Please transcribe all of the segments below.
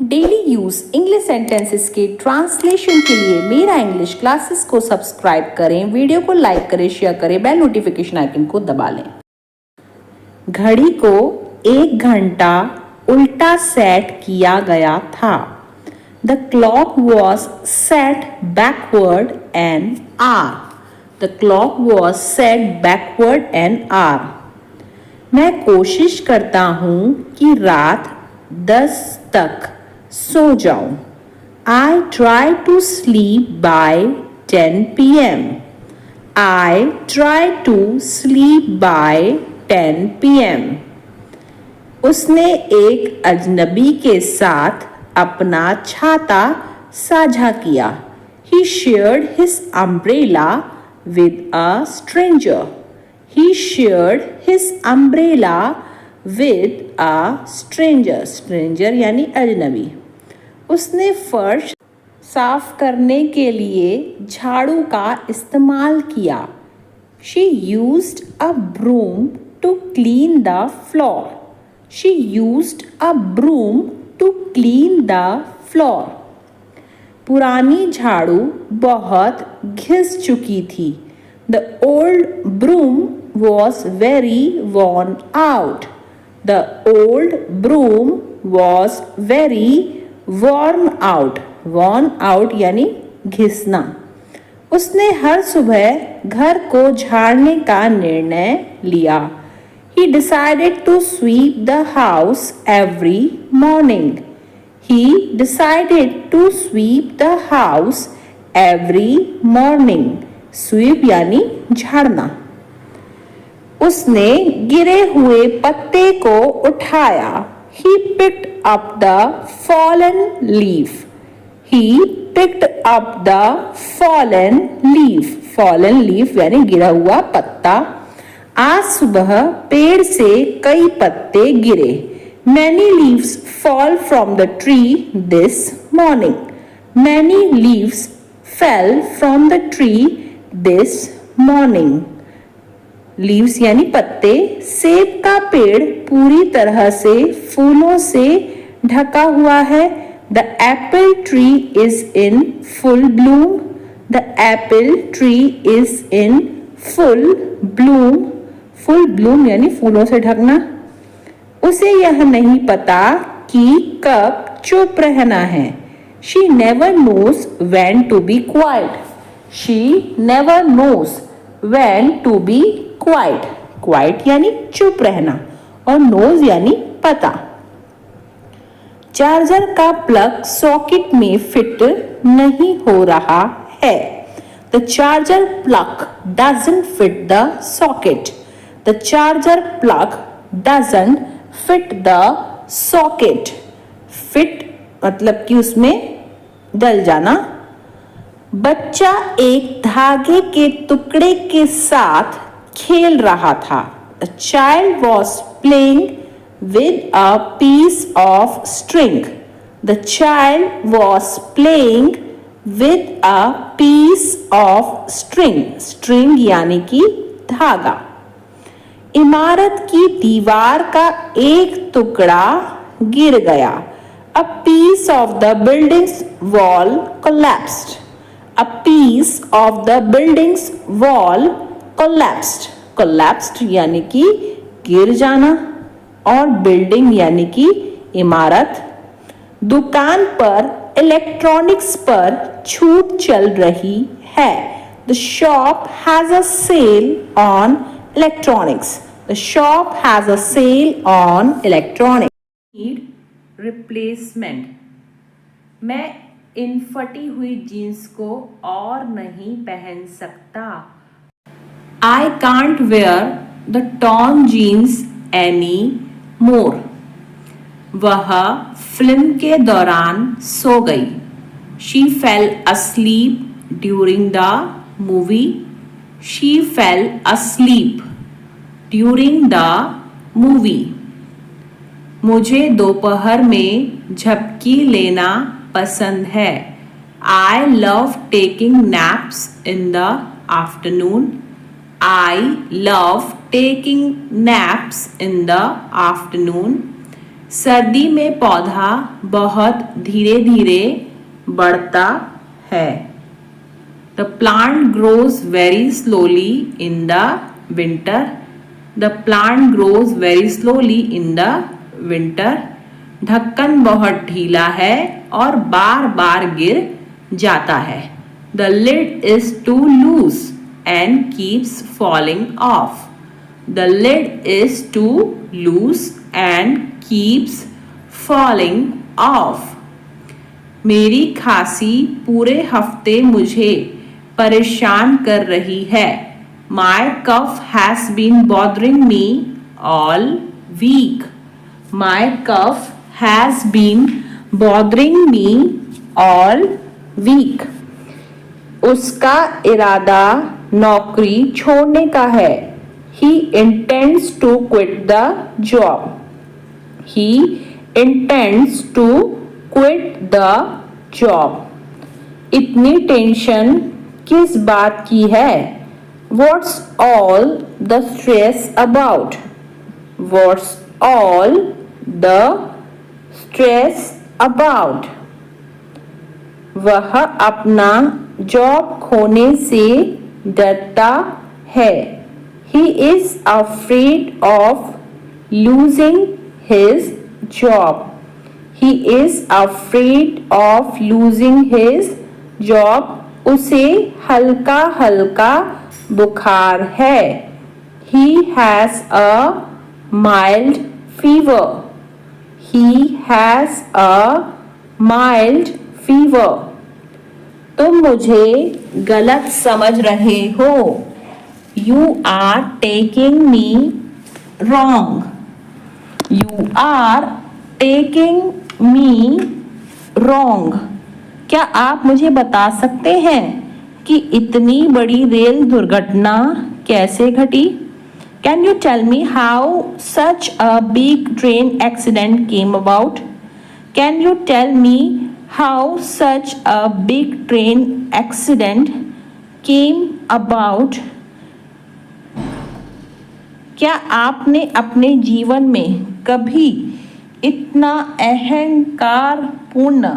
Daily use English sentences के translation के लिए मेरा इंग्लिश क्लासेस को सब्सक्राइब करें, वीडियो को लाइक करें, शेयर करें, बेल नोटिफिकेशन आइकन को दबा लें। घड़ी को 1 घंटा उल्टा सेट किया गया था। The clock was set backward an hour. The clock was set backward an hour. मैं कोशिश करता हूँ कि रात 10 तक सो जाऊं। I try to sleep by 10 p.m. I try to sleep by 10 p.m. उसने एक अजनबी के साथ अपना छाता साझा किया। He shared his umbrella with a stranger. He shared his umbrella with a stranger. Stranger यानी अजनबी। उसने फर्श साफ करने के लिए झाड़ू का इस्तेमाल किया। She used a broom to clean the floor. She used a broom to clean the floor. पुरानी झाड़ू बहुत घिस चुकी थी। The old broom was very worn out. The old broom was very worn out. worn out यानी घिसना। उसने हर सुबह घर को झाड़ने का निर्णय लिया। He decided to sweep the house every morning. He decided to sweep the house every morning. Sweep यानी झाड़ना। उसने गिरे हुए पत्ते को उठाया। He picked up the fallen leaf. He picked up the fallen leaf. Fallen leaf यानी गिरा हुआ पत्ता। आज सुबह पेड़ से कई पत्ते गिरे। Many leaves fall from the tree this morning. Many leaves fell from the tree this morning. Leaves यानी पत्ते। सेब का पेड़ पूरी तरह से फूलों से ढका हुआ है। The Apple tree is in full Bloom. The Apple tree is in full Bloom. Full Bloom यानी फूलों से ढकना। उसे यह नहीं पता कि कब चुप रहना है। She never knows when to be quiet. She never knows when to be quiet. Quiet यानी चुप रहना और नोज यानी पता। चार्जर का प्लग सॉकेट में फिट नहीं हो रहा है। The charger plug doesn't fit the socket. The charger plug doesn't fit the socket. Fit मतलब कि उसमें डल जाना। बच्चा एक धागे के टुकड़े के साथ खेल रहा था। A child was playing with a piece of string. The child was playing with a piece of string. String यानी कि धागा। इमारत की दीवार का एक टुकड़ा गिर गया। A piece of the building's wall collapsed. A piece of the building's wall collapsed. collapsed यानी कि गिर जाना और बिल्डिंग यानी कि इमारत। दुकान पर इलेक्ट्रॉनिक्स पर छूट चल रही है। The shop has a sale on electronics. The shop has a sale on electronics. Need replacement. मैं इन फटी हुई जीन्स को और नहीं पहन सकता। I can't wear the torn jeans anymore. वह फिल्म के दौरान सो गई। She fell asleep during the movie. She fell asleep during the movie. मुझे दोपहर में झपकी लेना पसंद है। I love taking naps in the afternoon. I love taking naps in the afternoon. सर्दी में पौधा बहुत धीरे धीरे बढ़ता है। The plant grows very slowly in the winter. The plant grows very slowly in the winter. ढक्कन बहुत ढीला है और बार बार गिर जाता है। The lid is too loose and keeps falling off. The lid is too loose and keeps falling off. मेरी खांसी पूरे हफ्ते मुझे परेशान कर रही है। My cough has been bothering me all week. My cough has been bothering me all week. उसका इरादा नौकरी छोड़ने का है। He intends to quit the job. He intends to quit the job. इतनी टेंशन किस बात की है? What's all the stress about? What's all the stress about? वह अपना जॉब खोने से डरता है। He is afraid of losing his job. He is afraid of losing his job. उसे हल्का हल्का बुखार है। He has a mild fever. He has a mild fever. तुम मुझे गलत समझ रहे हो। You are taking me wrong. You are taking me wrong. क्या आप मुझे बता सकते हैं कि इतनी बड़ी रेल दुर्घटना कैसे घटी? Can you tell me how such a big train accident came about? Can you tell me how such a big train accident came about? क्या आपने अपने जीवन में कभी इतना अहंकारपूर्ण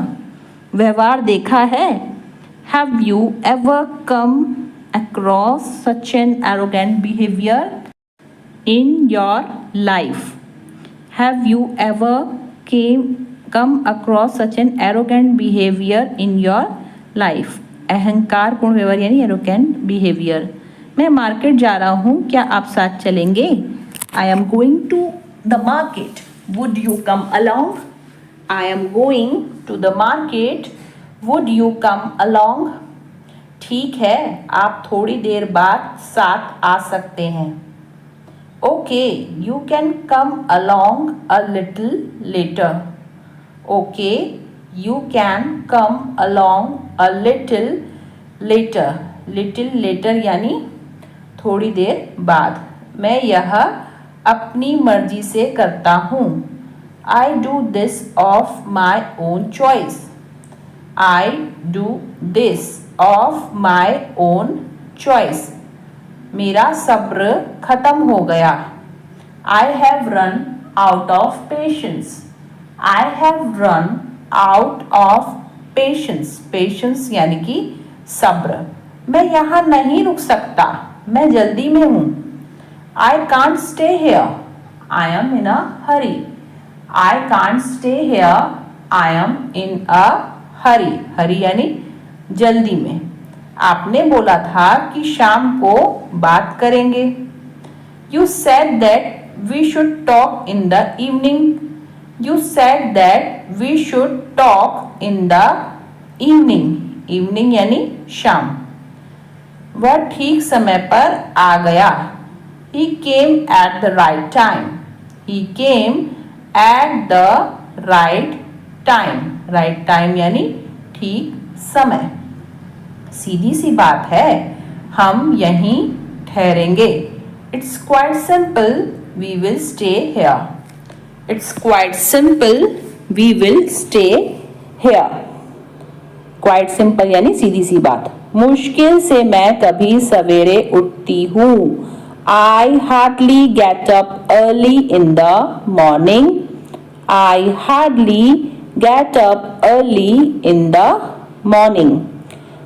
व्यवहार देखा है? Have you ever come across such an arrogant behavior in your life? Have you ever come across such an arrogant behavior in your life? अहंकारपूर्ण व्यवहार यानी arrogant behavior. मैं मार्केट जा रहा हूँ, क्या आप साथ चलेंगे? I am going to the market. Would you come along? I am going to the market. Would you come along? ठीक है, आप थोड़ी देर बाद साथ आ सकते हैं। Okay, you can come along a little later. Okay, you can come along a little later. Little later यानी थोड़ी देर बाद। मैं यह अपनी मर्जी से करता हूँ। I do this of my own choice. I do this of my own choice. मेरा सब्र खत्म हो गया। I have run out of patience. I have run out of patience. Patience यानी कि सब्र। मैं यहाँ नहीं रुक सकता, मैं जल्दी में हूँ। I can't stay here. I am in a hurry. I can't stay here. I am in a hurry. Hurry यानी जल्दी में। आपने बोला था कि शाम को बात करेंगे। You said that we should talk in the evening. You said that we should talk in the evening. Evening यानी शाम। वह ठीक समय पर आ गया। He came at the right time. He came at the right time. Right time यानी ठीक समय। सीधी सी बात है, हम यहीं ठहरेंगे। It's quite simple. We will stay here. It's quite simple. We will stay here. Quite simple यानी सीधी सी बात। मुश्किल से मैं कभी सवेरे उठती हूँ। I hardly get up early in the morning. I hardly get up early in the morning.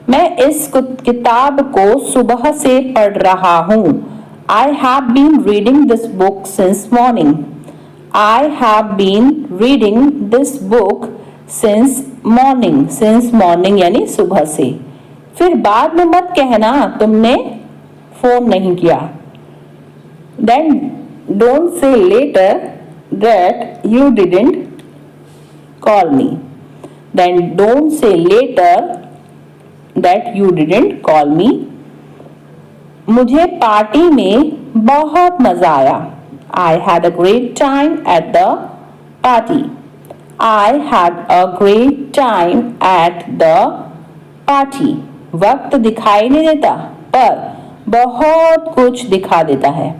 मैं इस किताब को सुबह से पढ़ रहा हूँ. I have been reading this book since morning. I have been reading this book since morning. Since morning यानी सुबह से. फिर बाद में मत कहना तुमने फोन नहीं किया. Then don't say later that you didn't call me. Then don't say later that you didn't call me. मुझे पार्टी में बहुत मजा आया. I had a great time at the party. I had a great time at the party. वक्त दिखाई नहीं देता पर बहुत कुछ दिखा देता है.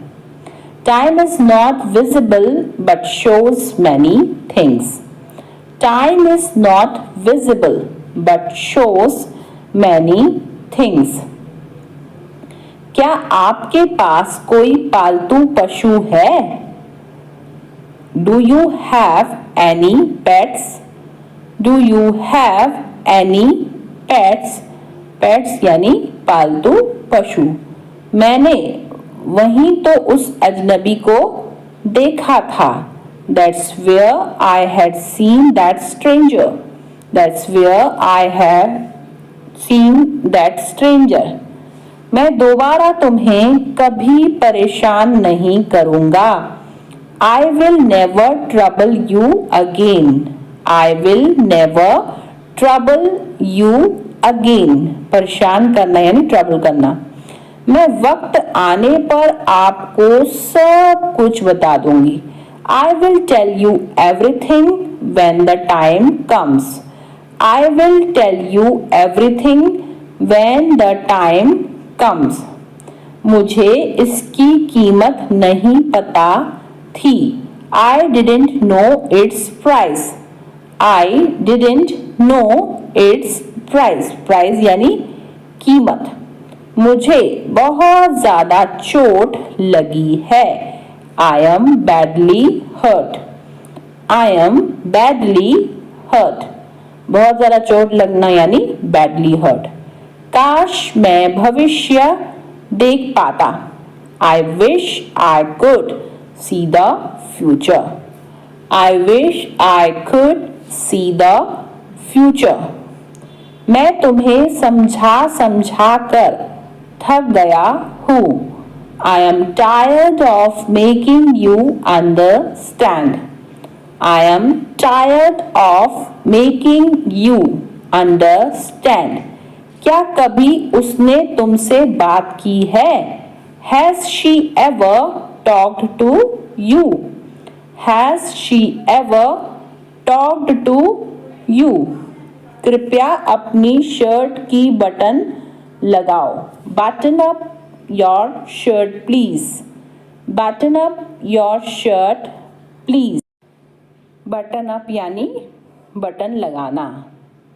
Time is not visible but shows many things. Time is not visible but shows many things. क्या आपके पास कोई पालतू पशु है? Do you have any pets? Do you have any pets? Pets यानी पालतू पशु. मैंने वहीं तो उस अजनबी को देखा था. That's where I had seen that stranger. That's where I had seen that stranger. मैं दोबारा तुम्हें कभी परेशान नहीं करूँगा. I will never trouble you again. I will never trouble you again. परेशान करना यानी ट्रबल करना. मैं वक्त आने पर आपको सब कुछ बता दूंगी. I will tell you everything when the time comes. I will tell you everything when the time comes. मुझे इसकी कीमत नहीं पता थी. I didn't know its price. I didn't know its price. Price यानी कीमत. मुझे बहुत ज़्यादा चोट लगी है. I am badly hurt. I am badly hurt. बहुत ज़्यादा चोट लगना यानी badly hurt. काश मैं भविष्य देख पाता. I wish I could see the future. I wish I could see the future. मैं तुम्हें समझा कर थक गया हूँ. I am tired of making you understand. I am tired of making you understand. क्या कभी उसने तुमसे बात की है? Has she ever talked to you? Has she ever talked to you? कृपया अपनी शर्ट की बटन लगाओ. Button up your shirt please. Button up your shirt please. Button up यानी बटन लगाना.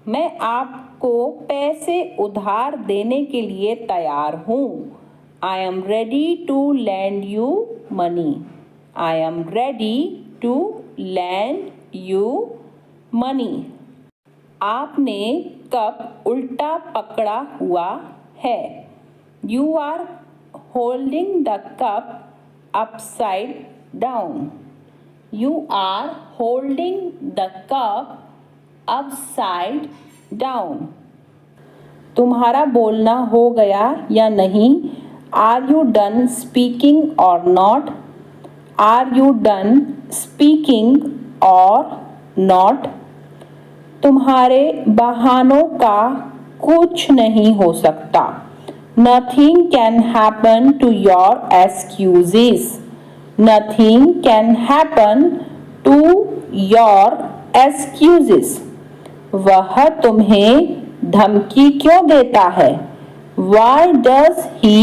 मैं आपको पैसे उधार देने के लिए तैयार हूँ. I am ready to lend you money. I am ready to lend you money. आपने कप उल्टा पकड़ा हुआ है. You are holding the cup upside down. You are holding the cup upside down. तुम्हारा बोलना हो गया या नहीं? Are you done speaking or not? Are you done speaking or not? तुम्हारे बहानों का कुछ नहीं हो सकता. Nothing can happen to your excuses. Nothing can happen to your excuses. वह तुम्हें धमकी क्यों देता है? Why does he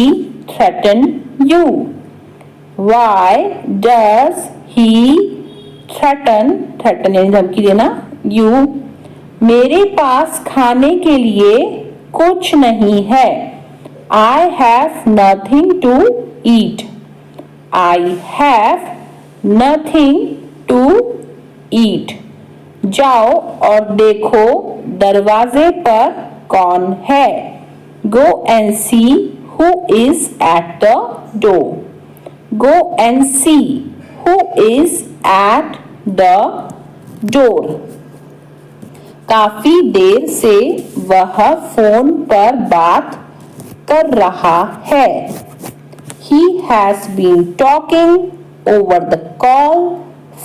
threaten you? Why does he threaten यानी धमकी देना you? मेरे पास खाने के लिए कुछ नहीं है. I have nothing to eat. I have nothing to eat. जाओ और देखो दरवाजे पर कौन है. Go and see who is at the door. Go and see who is at the door. काफी देर से वह फोन पर बात कर रहा है. He has been talking over the call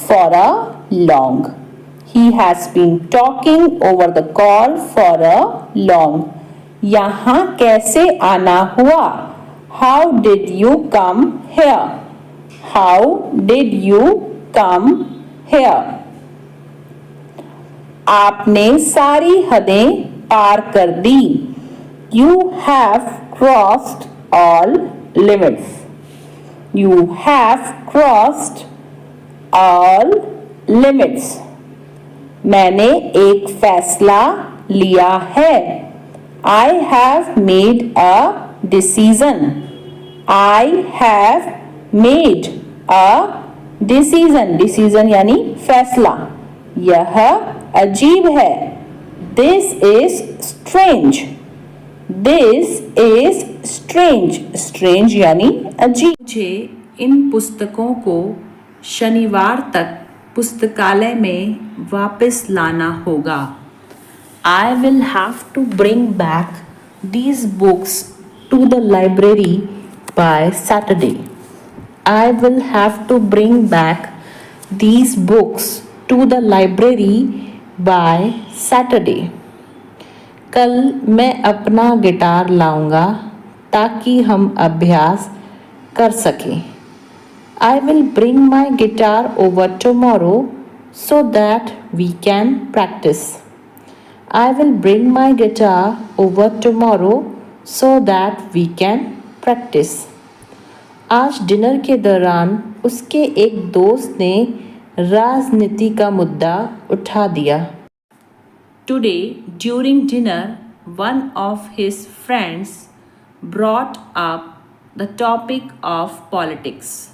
for a long. He has been talking over the call for a long. यहाँ कैसे आना हुआ? How did you come here? How did you come here? आपने सारी हदें पार कर दी. You have crossed all limits. You have crossed all limits. मैंने एक फैसला लिया है. I have made a decision. I have made a decision. Decision यानी फैसला. यह अजीब है. This is strange. This is strange. Strange यानी अजीब. मुझे इन पुस्तकों को शनिवार तक पुस्तकालय में वापस लाना होगा. I will have to bring back these books to the library by Saturday. I will have to bring back these books to the library by Saturday. कल मैं अपना गिटार लाऊंगा ताकि हम अभ्यास कर सकें. I will bring my guitar over tomorrow so that we can practice. I will bring my guitar over tomorrow so that we can practice. आज डिनर के दौरान उसके एक दोस्त ने राजनीति का मुद्दा उठा दिया. Today during dinner one of his friends brought up the topic of politics.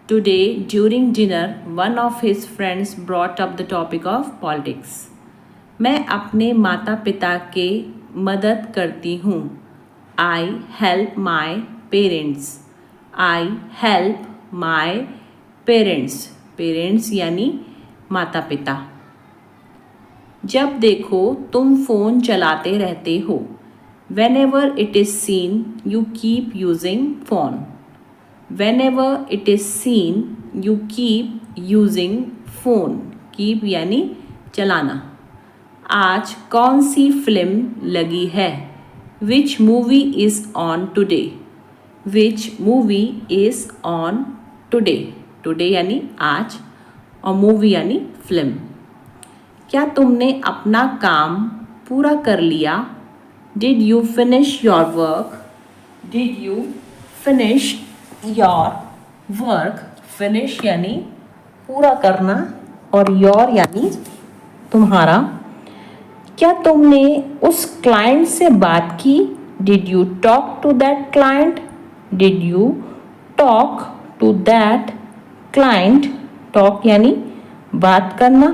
Today during dinner one of his friends brought up the topic of politics. मैं अपने माता पिता के मदद करती हूँ. I help my parents. I help my parents. Parents यानी माता पिता. जब देखो तुम फ़ोन चलाते रहते हो. Whenever it is seen you keep using phone. Whenever it is seen you keep using phone. Keep यानी चलाना. आज कौन सी फिल्म लगी है? Which movie is on today? Which movie is on today? Today यानी आज और movie यानी फिल्म. क्या तुमने अपना काम पूरा कर लिया? Did you finish your work? Did you finish your work? Finish यानी पूरा करना और your यानी तुम्हारा. क्या तुमने उस क्लाइंट से बात की? Did you talk to that client? Did you talk to that client? Talk यानी बात करना.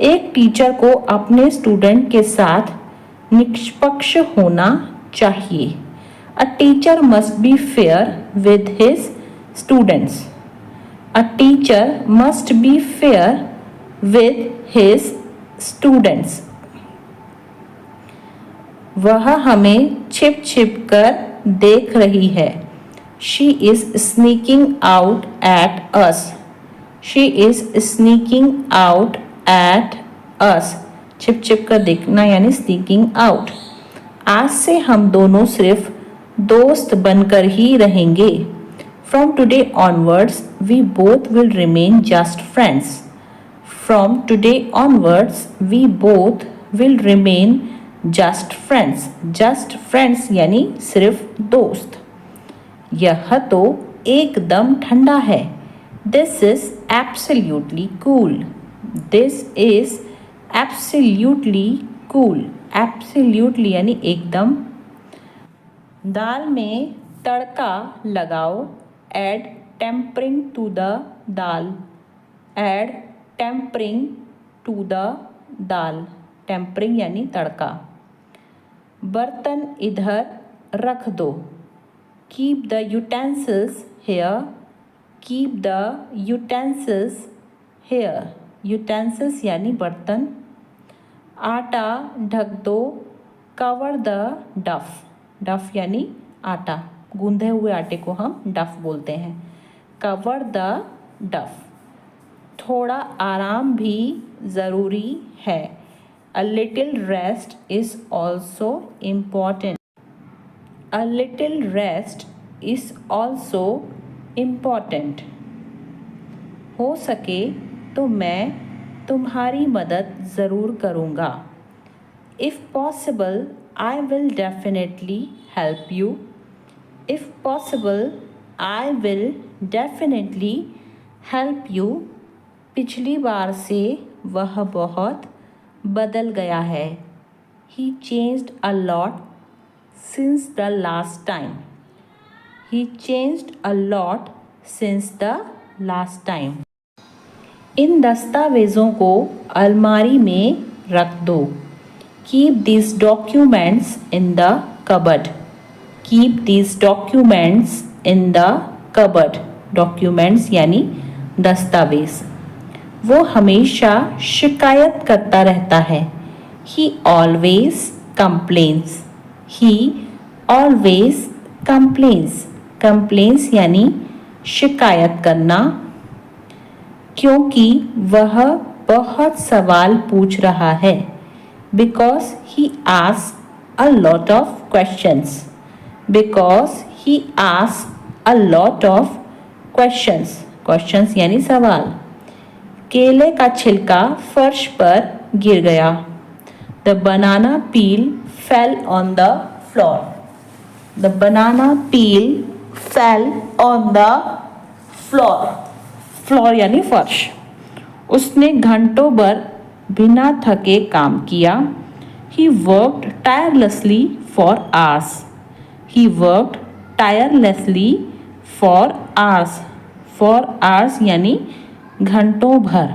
एक टीचर को अपने स्टूडेंट के साथ निष्पक्ष होना चाहिए. A teacher must be fair with his students. A teacher must be fair with his students. वह हमें छिप छिप कर देख रही है. She is sneaking out at us. She is sneaking out at us. छिप छिप कर देखना यानी sneaking out. आज से हम दोनों सिर्फ दोस्त बनकर ही रहेंगे. From today onwards we both will remain just friends. From today onwards we both will remain just friends. Just friends यानी सिर्फ दोस्त. यह तो एकदम ठंडा है. This is absolutely cool. This is absolutely cool. Absolutely यानी एकदम. दाल में तड़का लगाओ. Add tempering to the dal. Add tempering to the dal, tempering यानी तड़का। बर्तन इधर रख दो, keep the utensils here, keep the utensils here, utensils यानी बर्तन। आटा ढक दो, कवर द डफ, डफ यानी आटा, गूंधे हुए आटे को हम डफ बोलते हैं। कवर द डफ। थोड़ा आराम भी ज़रूरी है, a little rest is also important, a little rest is also important. हो सके तो मैं तुम्हारी मदद ज़रूर करूँगा। If possible I will definitely help you, if possible I will definitely help you. पिछली बार से वह बहुत बदल गया है, he changed a lot since the last time, he changed a lot since the last time. इन दस्तावेज़ों को अलमारी में रख दो, keep this documents in the cupboard, keep this documents in the cupboard, documents यानी दस्तावेज। वो हमेशा शिकायत करता रहता है, he always complains, he always complains, complains यानी शिकायत करना। क्योंकि वह बहुत सवाल पूछ रहा है, because he asks a lot of questions, because he asks a lot of questions, questions यानी सवाल। केले का छिलका फर्श पर गिर गया, the banana peel fell on the floor, the banana peel fell on the floor, floor यानी फर्श। उसने घंटों भर बिना थके काम किया, he worked tirelessly for hours, he worked tirelessly for hours, for hours यानी घंटों भर।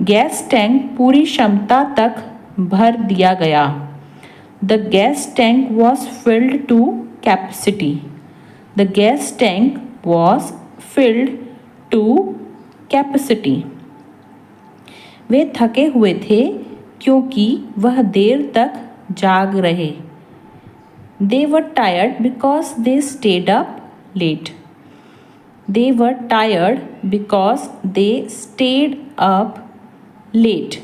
गैस टैंक पूरी क्षमता तक भर दिया गया, the gas tank was filled to capacity, the gas tank was filled to capacity. वे थके हुए थे क्योंकि वह देर तक जाग रहे, they were tired because they stayed up late, they were tired because they stayed up late,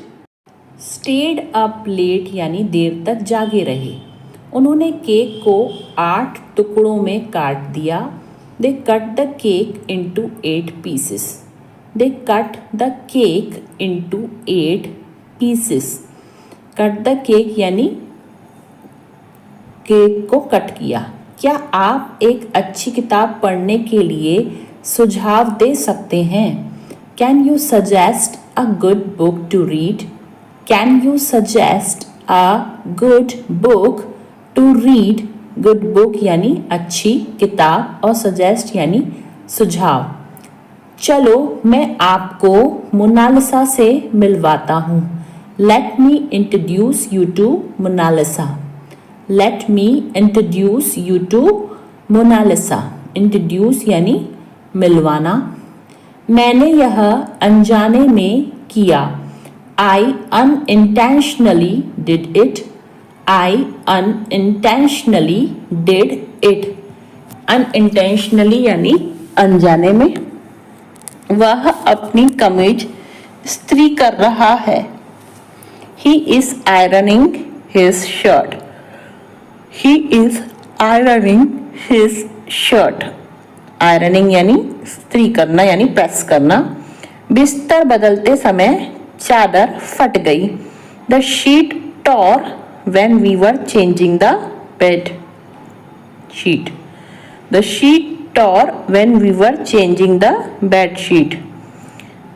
stayed up late यानी देर तक जागे रहे। उन्होंने केक को 8 टुकड़ों में काट दिया, they cut the cake into 8 pieces, they cut the cake into 8 pieces, cut the cake यानी केक को कट किया। क्या आप एक अच्छी किताब पढ़ने के लिए सुझाव दे सकते हैं? Can you suggest a good book to read? Can you suggest a good book to read? Good book यानी अच्छी किताब और सजेस्ट यानी सुझाव। चलो मैं आपको मोनालिसा से मिलवाता हूँ, let me introduce you to Monalisa, let me introduce you to Monalisa, introduce यानी मिलवाना। मैंने यह अनजाने में किया, I unintentionally did it, I unintentionally did it, unintentionally यानी अनजाने में। वह अपनी कमीज इस्त्री कर रहा है, he is ironing his shirt, he is ironing his shirt, ironing यानी इस्त्री करना यानी प्रेस करना। बिस्तर बदलते समय चादर फट गई, the sheet tore when we were changing the bed sheet, the sheet tore when we were changing the bed sheet।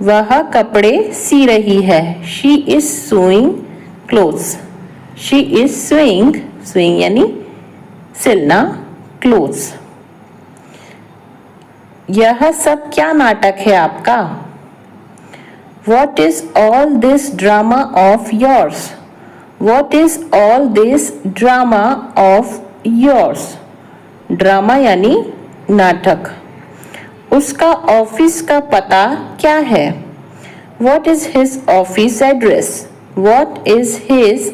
वह कपड़े सी रही है, she is sewing clothes, she is sewing, sewing यानी सिलना, clothes। यह सब क्या नाटक है आपका? What is all this drama of yours? What is all this drama of yours? Drama यानी नाटक। उसका ऑफिस का पता क्या है? What is his office address? What is his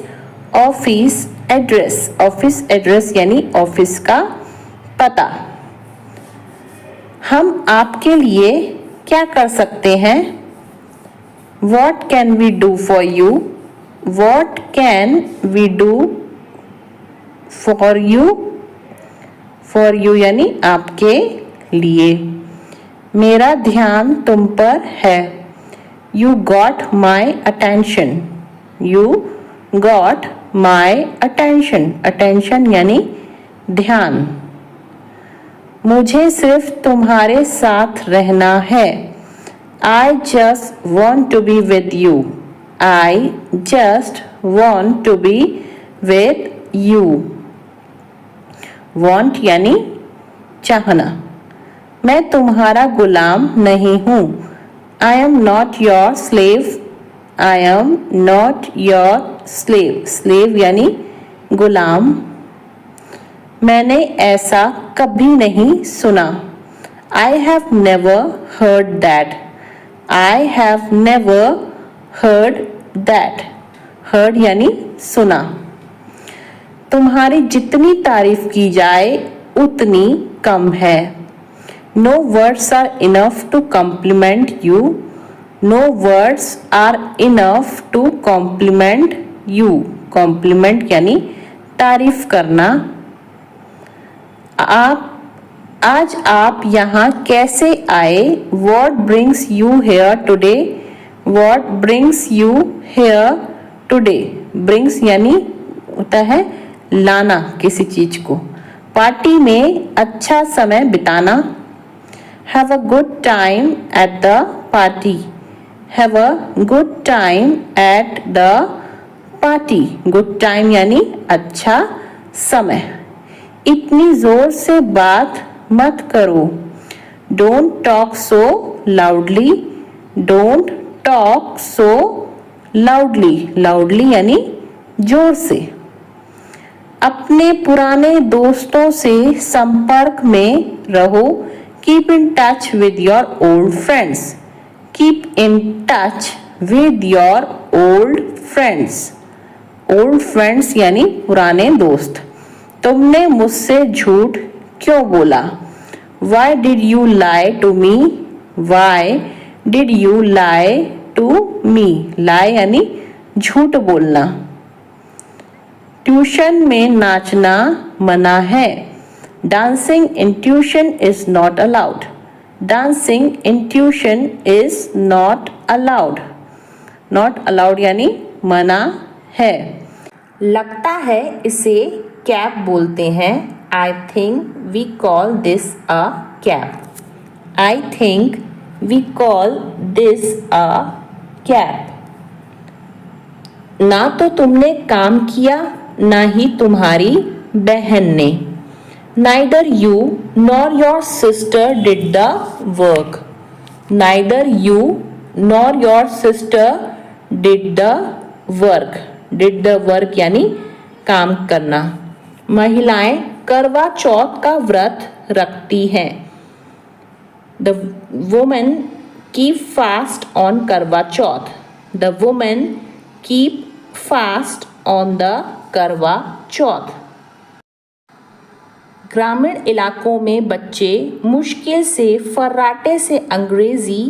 office address? Office address यानी ऑफिस का पता। हम आपके लिए क्या कर सकते हैं? What can we do for you? What can we do for you? For you यानी आपके लिए। मेरा ध्यान तुम पर है। You got my attention. You got my attention. Attention यानी ध्यान। मुझे सिर्फ तुम्हारे साथ रहना है। I just want to be with you. I just want to be with you. Want यानी चाहना। मैं तुम्हारा गुलाम नहीं हूँ। I am not your slave. I am not your slave. Slave यानी गुलाम। मैंने ऐसा कभी नहीं सुना। I have never heard that. I have never heard that. Heard यानी सुना। तुम्हारी जितनी तारीफ की जाए उतनी कम है। No words are enough to compliment you. No words are enough to compliment you. Compliment यानी तारीफ करना। आज आप यहाँ कैसे आए? What brings you here today? What brings you here today? Brings यानी होता है लाना किसी चीज को। पार्टी में अच्छा समय बिताना। Have a good time at the party. Have a good time at the party. Good time यानी अच्छा समय। इतनी जोर से बात मत करो। Don't talk so loudly. Don't talk so loudly. Loudly यानी जोर से। अपने पुराने दोस्तों से संपर्क में रहो। Keep in touch with your old friends. Keep in touch with your old friends. Old friends यानी पुराने दोस्त। तुमने मुझसे झूठ क्यों बोला? Why did you lie to me? Why did you lie to me? Lie यानी झूठ बोलना। ट्यूशन में नाचना मना है। Dancing in tuition is not allowed. Dancing in tuition is not allowed. Not allowed यानी मना है। लगता है इसे कैप बोलते हैं। I think we call this a cap. I think we call this a cap. ना तो तुमने काम किया ना ही तुम्हारी बहन ने। Neither you nor your sister did the work. Neither you nor your sister did the work. Did the work यानी काम करना। महिलाएं करवा चौथ का व्रत रखती हैं। The women keep fast on करवा चौथ. The women keep fast on the करवा चौथ। ग्रामीण इलाकों में बच्चे मुश्किल से फर्राटे से अंग्रेजी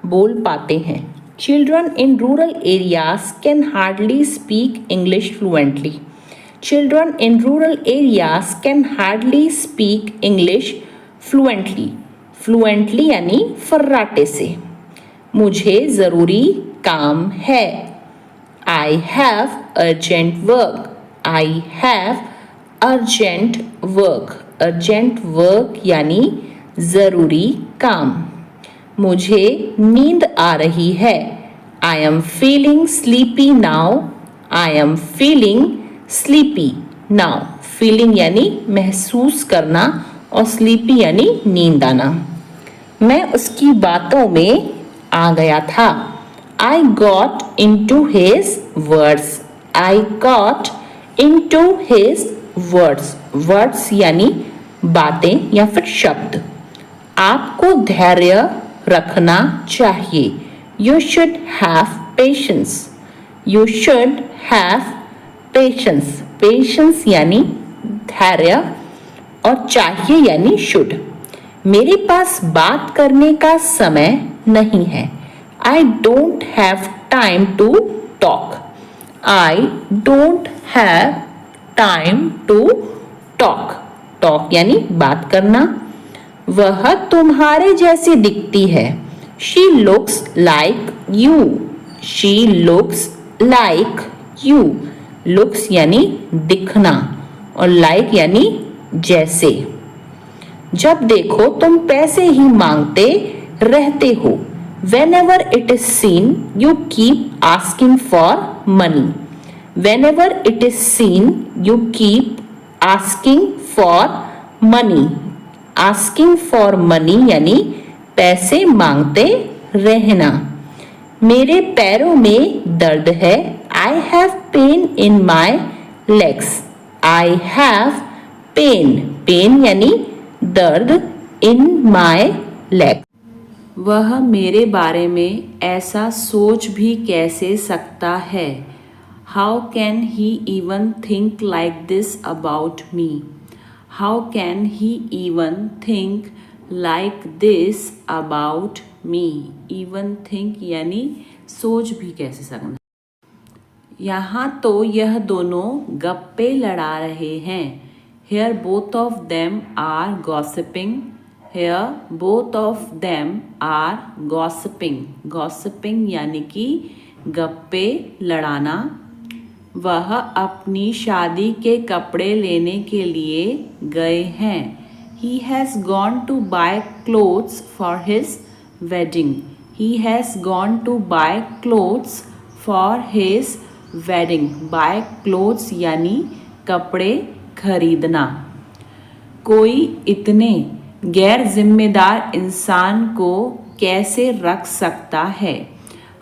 बोल पाते हैं। Children in rural areas can hardly speak English fluently. Children in rural areas can hardly speak English fluently. Fluently यानी फर्राटे से। मुझे ज़रूरी काम है। I have urgent work. I have urgent work. Urgent work यानी ज़रूरी काम। मुझे नींद आ रही है। I am feeling sleepy now. I am feeling sleepy now. Feeling यानी महसूस करना और sleepy यानी नींद आना। मैं उसकी बातों में आ गया था। I got into his words. I got into his words. Words यानी बातें या फिर शब्द. आपको धैर्य रखना चाहिए. You should have patience. You should have patience. Patience यानी धैर्य और चाहिए यानी should. मेरे पास बात करने का समय नहीं है. I don't have time to talk. I don't have time to talk. Talk यानी बात करना. वह तुम्हारे जैसी दिखती है. She looks like you. She looks like you. Looks यानी दिखना और like यानी जैसे. जब देखो तुम पैसे ही मांगते रहते हो. Whenever it is seen, you keep asking for money. Whenever it is seen, you keep asking for money. Asking for money यानी पैसे मांगते रहना. मेरे पैरों में दर्द है. I have pain in my legs. I have pain. Pain यानी दर्द in my leg. वह मेरे बारे में ऐसा सोच भी कैसे सकता है. How can he even think like this about me? How can he even think like this about me? Even think यानी सोच भी कैसे सकना. यहाँ तो यह दोनों गप्पे लड़ा रहे हैं. Here both of them are gossiping. Here both of them are gossiping. Gossiping यानी कि गप्पे लड़ाना. वह अपनी शादी के कपड़े लेने के लिए गए हैं. He has gone to buy clothes for his wedding. He has gone to buy clothes for his wedding. Buy clothes यानी कपड़े खरीदना. कोई इतने गैर जिम्मेदार इंसान को कैसे रख सकता है.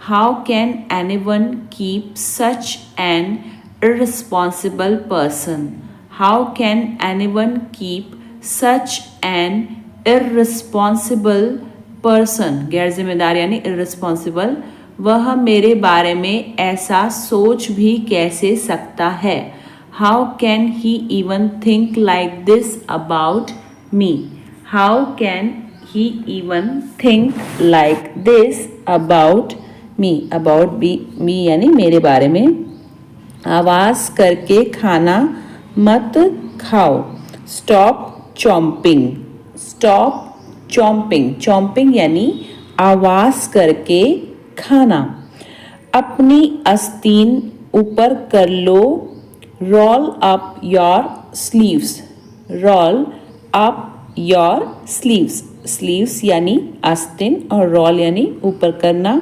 How can anyone keep such an irresponsible person? How can anyone keep such an irresponsible person? गैर जिम्मेदार यानी irresponsible. वह मेरे बारे में ऐसा सोच भी कैसे सकता है. How can he even think like this about me? How can he even think like this about me? About me यानी मेरे बारे में. आवाज़ करके खाना मत खाओ. Stop chomping. Stop chomping. Chomping यानी आवाज़ करके खाना. अपनी आस्तीन ऊपर कर लो. Roll up your sleeves. Roll up your sleeves. Sleeves यानी आस्तीन और roll यानी ऊपर करना.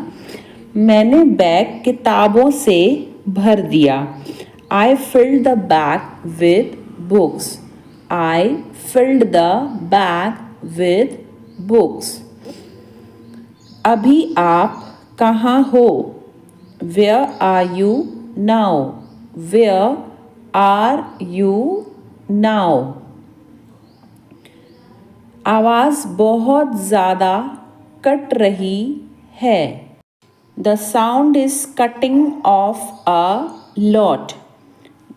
मैंने बैग किताबों से भर दिया. I filled the bag with books. I filled the bag with books. अभी आप कहाँ हो? Where are you now? Where are you now? आवाज़ बहुत ज़्यादा कट रही है. The sound is cutting off a lot.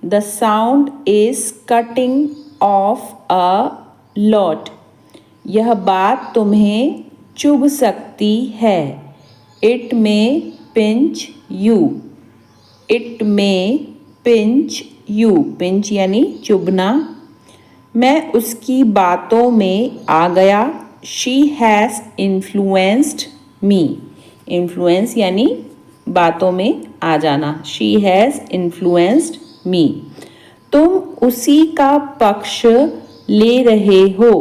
The sound is cutting off a lot. यह बात तुम्हें चुभ सकती है. It may pinch you. It may pinch you. Pinch यानी चुभना. मैं उसकी बातों में आ गया. She has influenced me. Influence यानी बातों में आ जाना. She has influenced me. तुम उसी का पक्ष ले रहे हो.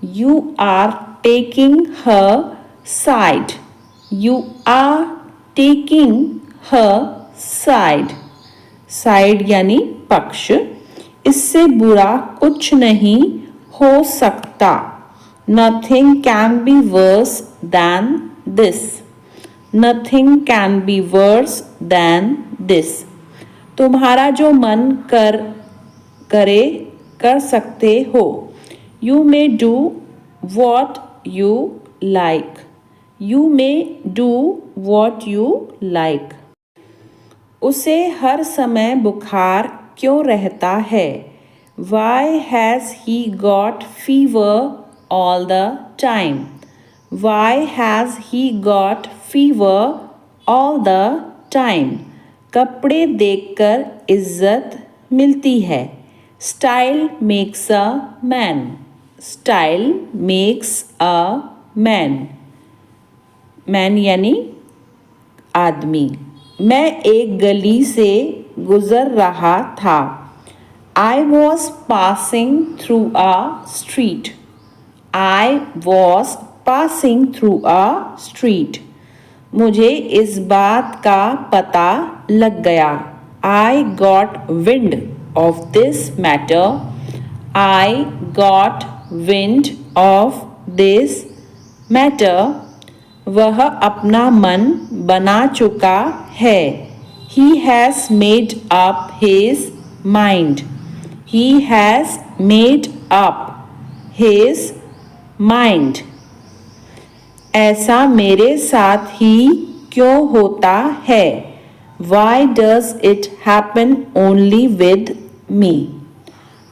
You are taking her side. You are taking her side. Side यानी पक्ष. इससे बुरा कुछ नहीं हो सकता. Nothing can be worse than this. Nothing can be worse than this. तुम्हारा जो मन करे कर सकते हो. You may do what you like. You may do what you like. उसे हर समय बुखार क्यों रहता है? Why has he got fever all the time? Why has he got fever all the time? कपड़े देखकर इज्जत मिलती है. Style makes a man. Style makes a man. Man यानी आदमी. मैं एक गली से गुजर रहा था. I was passing through a street. I was passing through a street. मुझे इस बात का पता लग गया. I got wind of this matter. I got wind of this matter. वह अपना मन बना चुका है. He has made up his mind. He has made up his mind. ऐसा मेरे साथ ही क्यों होता है? Why does it happen only with me?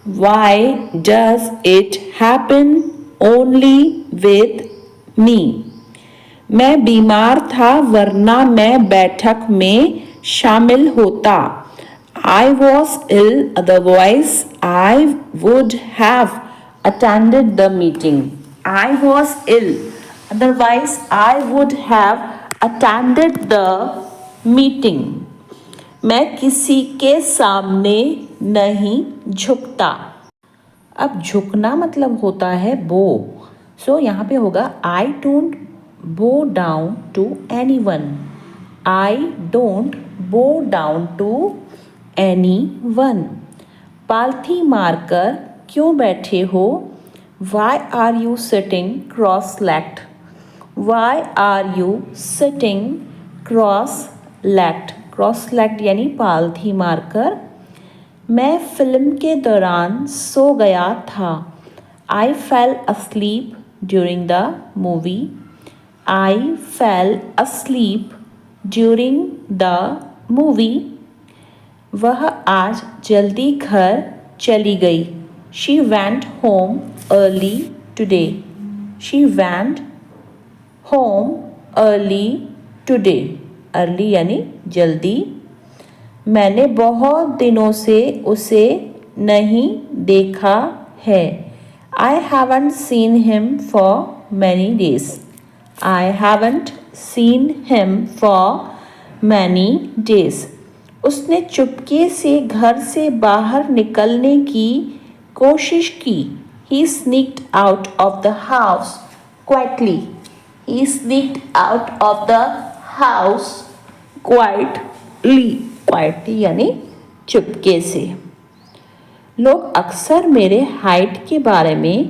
Why does it happen only with me? मैं बीमार था वरना मैं बैठक में शामिल होता. I was ill, otherwise I would have attended the meeting. I was ill, otherwise I would have attended the meeting. मैं किसी के सामने नहीं झुकता. अब झुकना मतलब होता है बो. सो यहाँ पे होगा I don't bow down to anyone. I don't bow down to anyone. पालथी मारकर क्यों बैठे हो? Why are you sitting cross-legged? Why are you sitting cross-legged? Cross-legged यानी पालथी मारकर. मैं फिल्म के दौरान सो गया था. I fell asleep during the movie. I fell asleep during the movie. वह आज जल्दी घर चली गई. She went home early today. She went home early today. Early यानी जल्दी. मैंने बहुत दिनों से उसे नहीं देखा है. I haven't seen him for many days. I haven't seen him for many days. उसने चुपके से घर से बाहर निकलने की कोशिश की. He sneaked out of the house quietly. He sneaked out of the house quietly. Quietly यानी चुपके से. लोग अक्सर मेरे हाइट के बारे में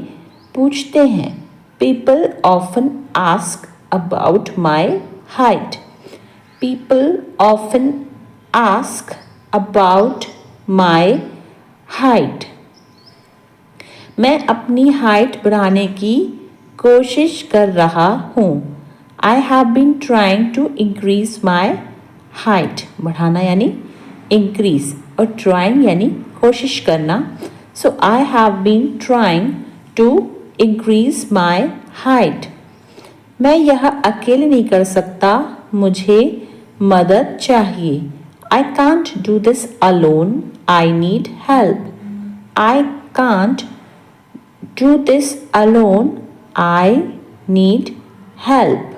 पूछते हैं. People often ask about my height. People often ask about my height. मैं अपनी हाइट बढ़ाने की कोशिश कर रहा हूँ. I have been trying to increase my height. बढ़ाना यानी increase और trying यानी कोशिश करना. So I have been trying to increase my height. मैं यह अकेले नहीं कर सकता. मुझे मदद चाहिए. I can't do this alone. I need help. I can't do this alone. I need help.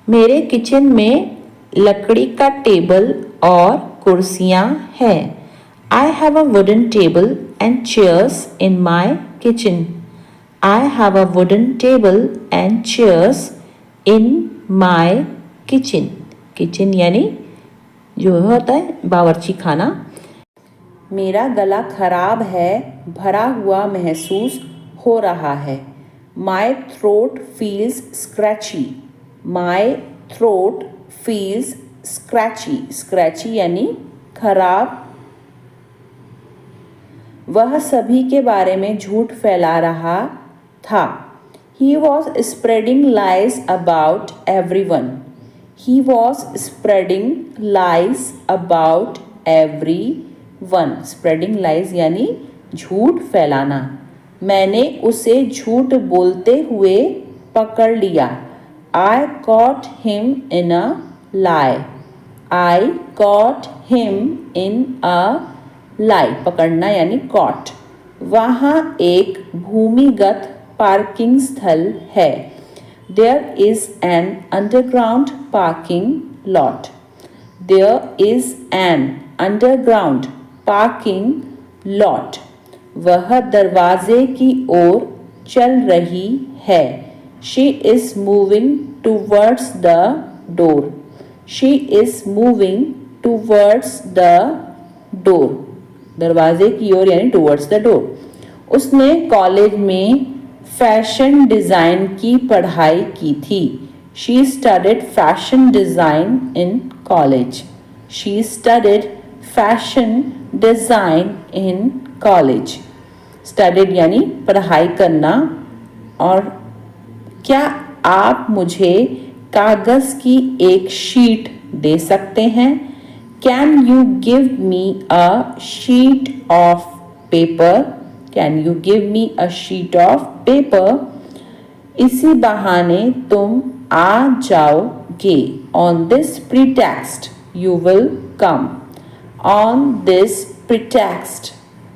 मेरे किचन में लकड़ी का टेबल और कुर्सियाँ हैं. I have a wooden table and chairs in my kitchen. I have a wooden table and chairs in my kitchen. Kitchen यानी जो होता है बावर्ची खाना. मेरा गला खराब है, भरा हुआ महसूस हो रहा है. My throat feels scratchy. My throat feels scratchy, scratchy यानी खराब। वह सभी के बारे में झूठ फैला रहा था। He was spreading lies about everyone. He was spreading lies about everyone. Spreading lies यानी झूठ फैलाना। मैंने उसे झूठ बोलते हुए पकड़ लिया। I caught him in a lie. I caught him in a lie. पकड़ना यानी caught। वहाँ एक भूमिगत पार्किंग स्थल है। There is an underground parking lot. There is an underground parking lot. वह दरवाजे की ओर चल रही है। She is moving towards the door. She is moving towards the door. दरवाजे की ओर यानी towards the door. उसने कॉलेज में फैशन डिज़ाइन की पढ़ाई की थी। She studied fashion design in college. She studied fashion design in college. Studied यानी पढ़ाई करना। और क्या आप मुझे कागज़ की एक शीट दे सकते हैं? Can you give me a sheet of paper? Can you give me a sheet of paper? इसी बहाने तुम आ जाओगे। On this pretext you will come. On this pretext,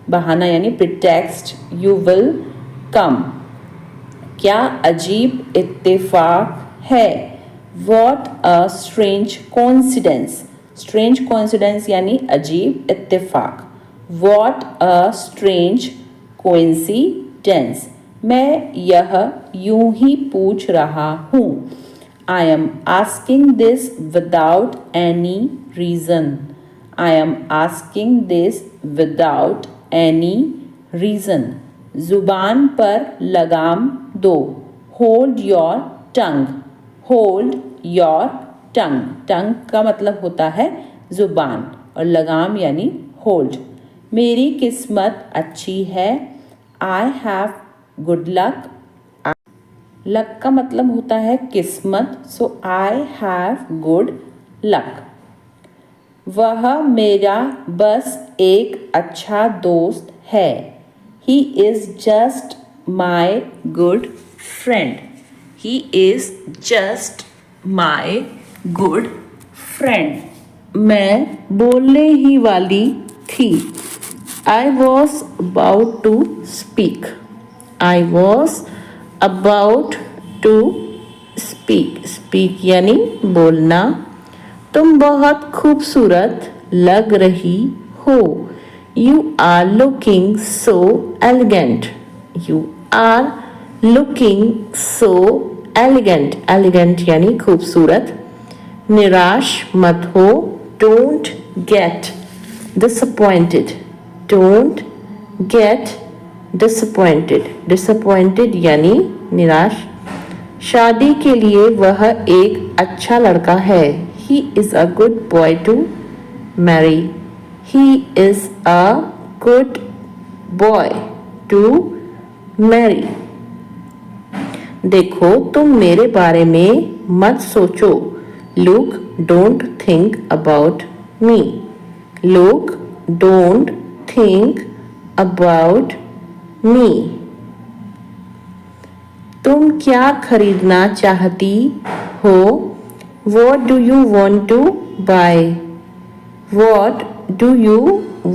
बहाना यानी pretext, you will come. क्या अजीब इत्तेफाक है। What a strange coincidence. Strange coincidence यानी अजीब इत्तेफाक। What a strange coincidence. मैं यह यूं ही पूछ रहा हूँ। I am asking this without any reason. I am asking this without any reason. जुबान पर लगाम दो। Hold your tongue. Hold your tongue. Tongue का मतलब होता है जुबान और लगाम यानी hold. मेरी किस्मत अच्छी है। I have good luck. Luck का मतलब होता है किस्मत, सो I have good luck. वह मेरा बस एक अच्छा दोस्त है। He is just my good friend. He is just my good friend. मैं बोलने ही वाली थी। I was about to speak. I was about to speak. Speak यानी बोलना। तुम बहुत खूबसूरत लग रही हो। You are looking so elegant. You are looking so elegant. Elegant यानी खूबसूरत। निराश मत हो। Don't get disappointed. Don't get disappointed. Disappointed यानी निराश। शादी के लिए वह एक अच्छा लड़का है। He is a good boy to marry. He is a good boy to marry. देखो तुम मेरे बारे में मत सोचो। Look, don't think about me. Look, don't think about me. तुम क्या खरीदना चाहती हो? What do you want to buy? What do you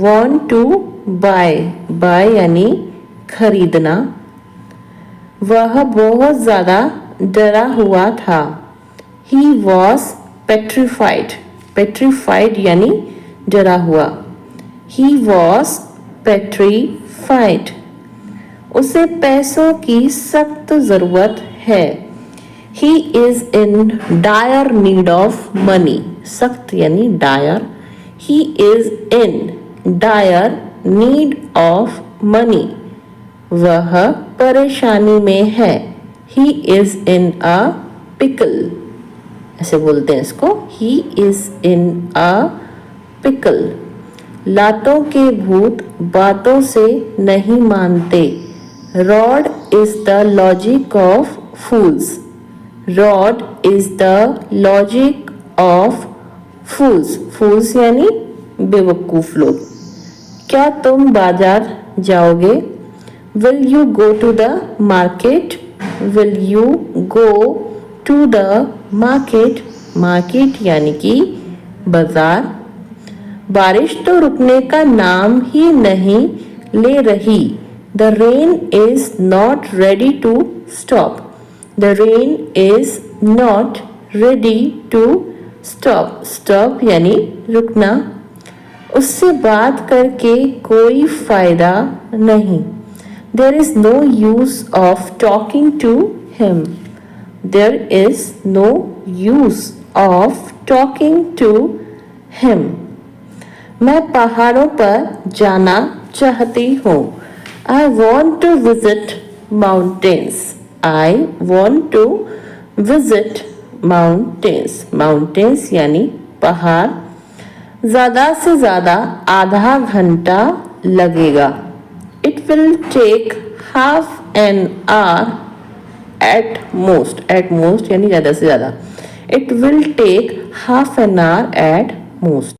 want to buy? Buy यानी खरीदना। वह बहुत ज़्यादा डरा हुआ था। He was petrified. Petrified यानी डरा हुआ। He was petrified. उसे पैसों की सख्त ज़रूरत है। He is in dire need of money. सख्त यानी dire. He is in dire need of money. वह परेशानी में है। He is in a pickle. ऐसे बोलते हैं इसको, he is in a pickle. लातों के भूत बातों से नहीं मानते। Rod is the logic of fools. Rod is the logic of fools. Fools यानी बेवकूफ लोग। क्या तुम बाजार जाओगे? Will you go to the market? Will you go to the market? Market यानी कि बाजार। बारिश तो रुकने का नाम ही नहीं ले रही। The rain is not ready to stop. The rain is not ready to stop. Stop यानी रुकना। उससे बात करके कोई फायदा नहीं। There is no use of talking to him. There is no use of talking to him. मैं पहाड़ों पर जाना चाहती हूँ। I want to visit mountains. I want to visit mountains. Mountains यानी पहाड़। ज़्यादा से ज़्यादा आधा घंटा लगेगा। It will take half an hour at most. At most यानी ज़्यादा से ज़्यादा। It will take half an hour at most.